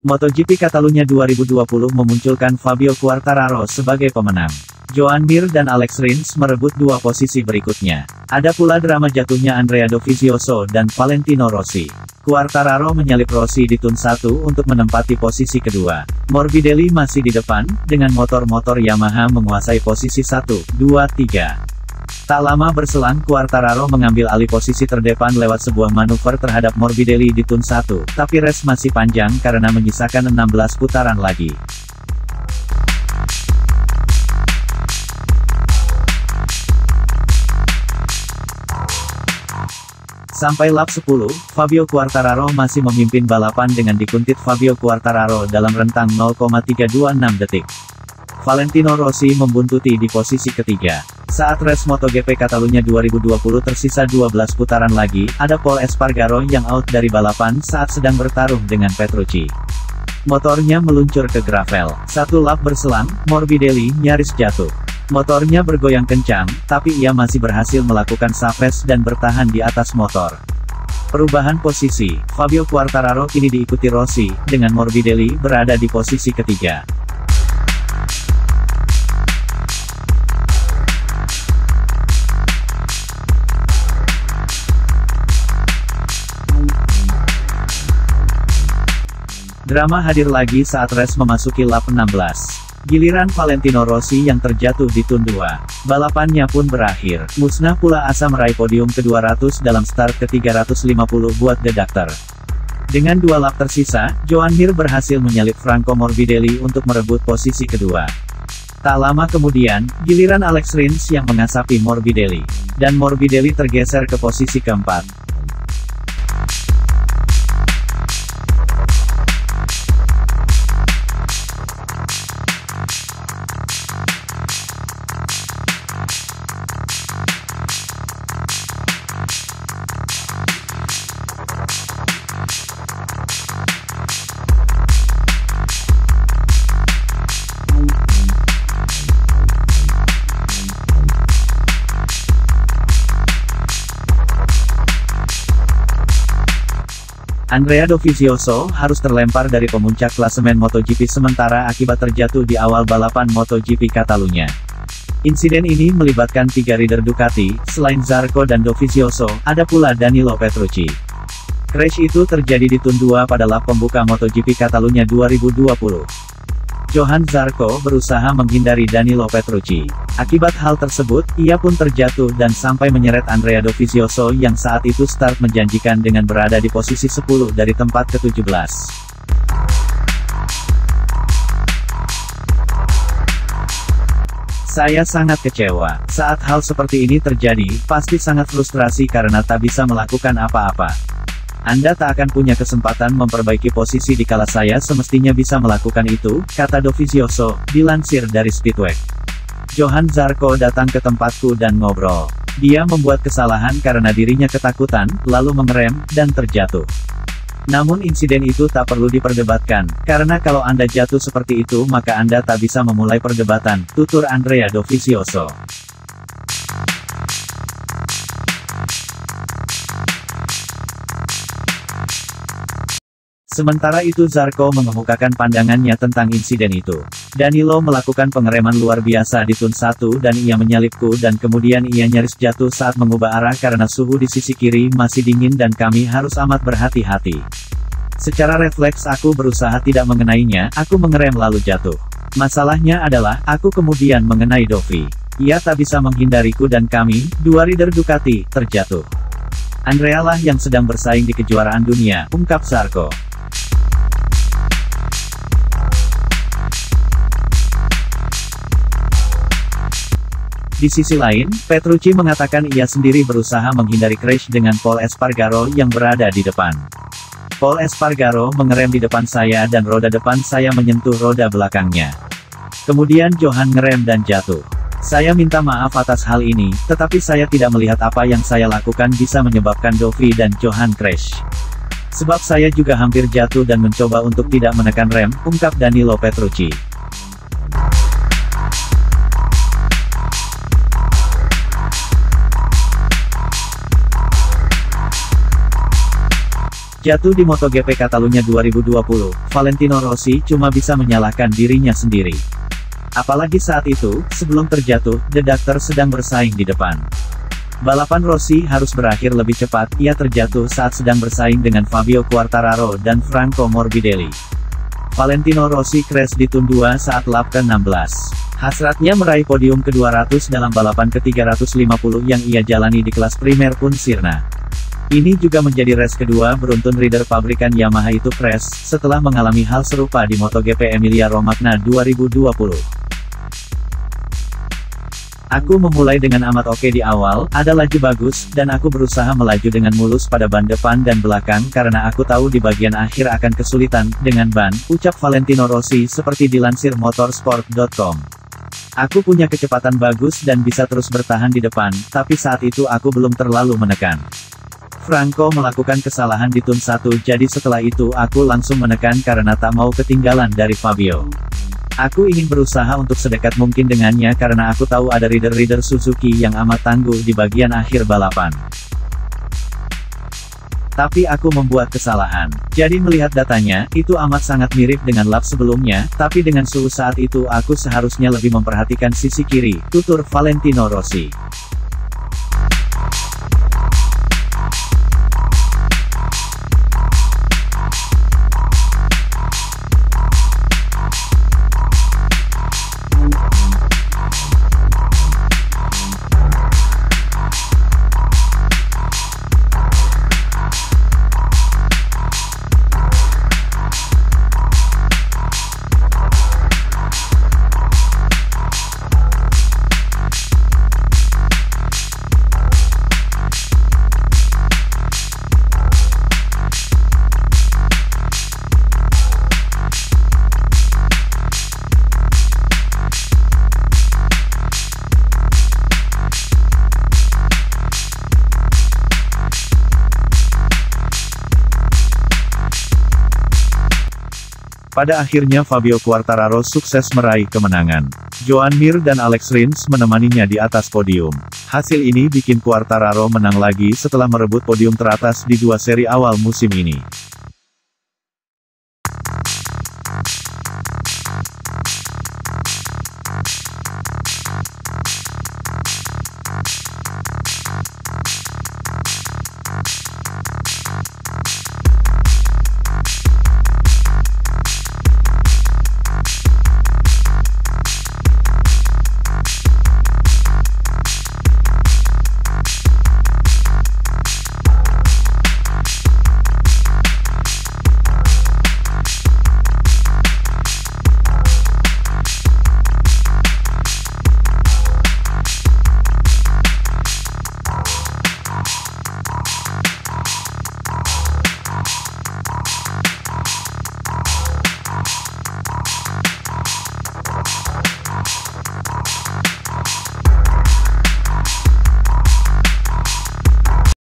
MotoGP Catalunya 2020 memunculkan Fabio Quartararo sebagai pemenang. Joan Mir dan Alex Rins merebut dua posisi berikutnya. Ada pula drama jatuhnya Andrea Dovizioso dan Valentino Rossi. Quartararo menyalip Rossi di turn 1 untuk menempati posisi kedua. Morbidelli masih di depan, dengan motor-motor Yamaha menguasai posisi 1, 2, 3. Tak lama berselang Quartararo mengambil alih posisi terdepan lewat sebuah manuver terhadap Morbidelli di turn 1, tapi race masih panjang karena menyisakan 16 putaran lagi. Sampai lap 10, Fabio Quartararo masih memimpin balapan dengan dikuntit Fabio Quartararo dalam rentang 0,326 detik. Valentino Rossi membuntuti di posisi ketiga. Saat race MotoGP Catalunya 2020 tersisa 12 putaran lagi, ada Pol Espargaro yang out dari balapan saat sedang bertarung dengan Petrucci. Motornya meluncur ke gravel. Satu lap berselang, Morbidelli nyaris jatuh. Motornya bergoyang kencang, tapi ia masih berhasil melakukan saves dan bertahan di atas motor. Perubahan posisi, Fabio Quartararo kini diikuti Rossi, dengan Morbidelli berada di posisi ketiga. Drama hadir lagi saat race memasuki lap 16. Giliran Valentino Rossi yang terjatuh di turn 2. Balapannya pun berakhir. Musnah pula asa meraih podium ke-200 dalam start ke-350 buat The Doctor. Dengan 2 lap tersisa, Joan Mir berhasil menyalip Franco Morbidelli untuk merebut posisi kedua. Tak lama kemudian, giliran Alex Rins yang mengasapi Morbidelli. Dan Morbidelli tergeser ke posisi keempat. Andrea Dovizioso harus terlempar dari pemuncak klasemen MotoGP sementara akibat terjatuh di awal balapan MotoGP Catalunya. Insiden ini melibatkan 3 rider Ducati, selain Zarco dan Dovizioso, ada pula Danilo Petrucci. Crash itu terjadi di turn 2 pada lap pembuka MotoGP Catalunya 2020. Johan Zarco berusaha menghindari Danilo Petrucci. Akibat hal tersebut, ia pun terjatuh dan sampai menyeret Andrea Dovizioso yang saat itu start menjanjikan dengan berada di posisi 10 dari tempat ke-17. Saya sangat kecewa. Saat hal seperti ini terjadi, pasti sangat frustrasi karena tak bisa melakukan apa-apa. Anda tak akan punya kesempatan memperbaiki posisi dikala saya semestinya bisa melakukan itu, kata Dovizioso, dilansir dari Speedway. Johan Zarco datang ke tempatku dan ngobrol. Dia membuat kesalahan karena dirinya ketakutan, lalu mengerem, dan terjatuh. Namun insiden itu tak perlu diperdebatkan, karena kalau Anda jatuh seperti itu maka Anda tak bisa memulai perdebatan, tutur Andrea Dovizioso. Sementara itu Zarco mengemukakan pandangannya tentang insiden itu. Danilo melakukan pengereman luar biasa di turn 1 dan ia menyalipku dan kemudian ia nyaris jatuh saat mengubah arah karena suhu di sisi kiri masih dingin dan kami harus amat berhati-hati. Secara refleks aku berusaha tidak mengenainya, aku mengerem lalu jatuh. Masalahnya adalah, aku kemudian mengenai Dovi. Ia tak bisa menghindariku dan kami, 2 rider Ducati, terjatuh. Andrea lah yang sedang bersaing di kejuaraan dunia, ungkap Zarco. Di sisi lain, Petrucci mengatakan ia sendiri berusaha menghindari crash dengan Pol Espargaro yang berada di depan. Pol Espargaro mengerem di depan saya dan roda depan saya menyentuh roda belakangnya. Kemudian Johan ngerem dan jatuh. Saya minta maaf atas hal ini, tetapi saya tidak melihat apa yang saya lakukan bisa menyebabkan Dovi dan Johan crash. Sebab saya juga hampir jatuh dan mencoba untuk tidak menekan rem, ungkap Danilo Petrucci. Jatuh di MotoGP Catalunya 2020, Valentino Rossi cuma bisa menyalahkan dirinya sendiri. Apalagi saat itu, sebelum terjatuh, The Doctor sedang bersaing di depan. Balapan Rossi harus berakhir lebih cepat, ia terjatuh saat sedang bersaing dengan Fabio Quartararo dan Franco Morbidelli. Valentino Rossi crash di turn 2 saat lap ke-16. Hasratnya meraih podium ke-200 dalam balapan ke-350 yang ia jalani di kelas primer pun sirna. Ini juga menjadi race kedua beruntun rider pabrikan Yamaha itu crash, setelah mengalami hal serupa di MotoGP Emilia-Romagna 2020. Aku memulai dengan amat oke di awal, ada laju bagus, dan aku berusaha melaju dengan mulus pada ban depan dan belakang karena aku tahu di bagian akhir akan kesulitan, dengan ban, ucap Valentino Rossi seperti dilansir motorsport.com. Aku punya kecepatan bagus dan bisa terus bertahan di depan, tapi saat itu aku belum terlalu menekan. Franco melakukan kesalahan di turn 1 jadi setelah itu aku langsung menekan karena tak mau ketinggalan dari Fabio. Aku ingin berusaha untuk sedekat mungkin dengannya karena aku tahu ada rider-rider Suzuki yang amat tangguh di bagian akhir balapan. Tapi aku membuat kesalahan. Jadi melihat datanya, itu amat sangat mirip dengan lap sebelumnya, tapi dengan suhu saat itu aku seharusnya lebih memperhatikan sisi kiri, tutur Valentino Rossi. Pada akhirnya Fabio Quartararo sukses meraih kemenangan. Joan Mir dan Alex Rins menemaninya di atas podium. Hasil ini bikin Quartararo menang lagi setelah merebut podium teratas di dua seri awal musim ini.